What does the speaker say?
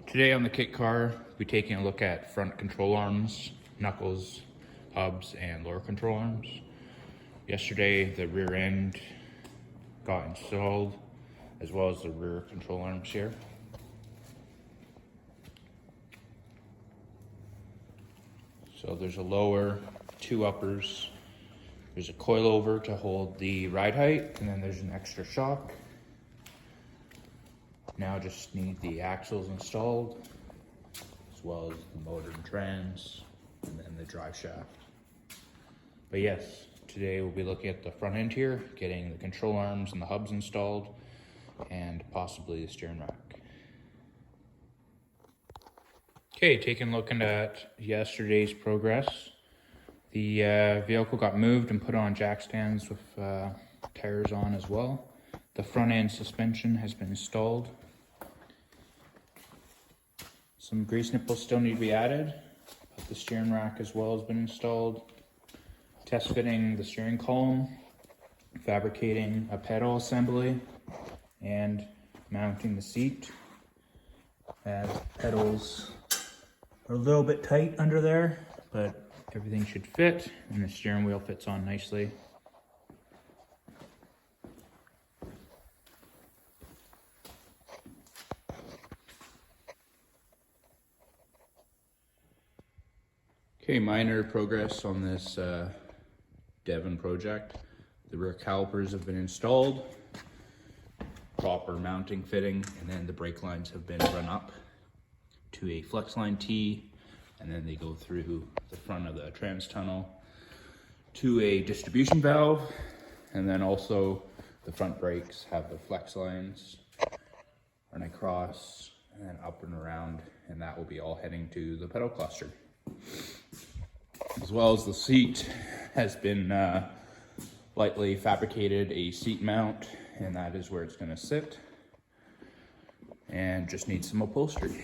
Today on the kit car, we're taking a look at front control arms, knuckles, hubs, and lower control arms. Yesterday, the rear end got installed, as well as the rear control arms here. So there's a lower, two uppers, there's a coilover to hold the ride height, and then there's an extra shock. Now just need the axles installed, as well as the motor and trans, and then the drive shaft. But yes, today we'll be looking at the front end here, getting the control arms and the hubs installed, and possibly the steering rack. Okay, taking a look at yesterday's progress. The vehicle got moved and put on jack stands with tires on as well. The front end suspension has been installed. Some grease nipples still need to be added, but the steering rack as well has been installed. Test fitting the steering column, fabricating a pedal assembly, and mounting the seat. As pedals are a little bit tight under there, but everything should fit, and the steering wheel fits on nicely. Okay, minor progress on this Devin project. The rear calipers have been installed, proper mounting fitting, and then the brake lines have been run up to a flex line T, and then they go through the front of the trans tunnel to a distribution valve, and then also the front brakes have the flex lines run across and then up and around, and that will be all heading to the pedal cluster. As well as the seat has been lightly fabricated a seat mount, and that is where it's going to sit, and just needs some upholstery.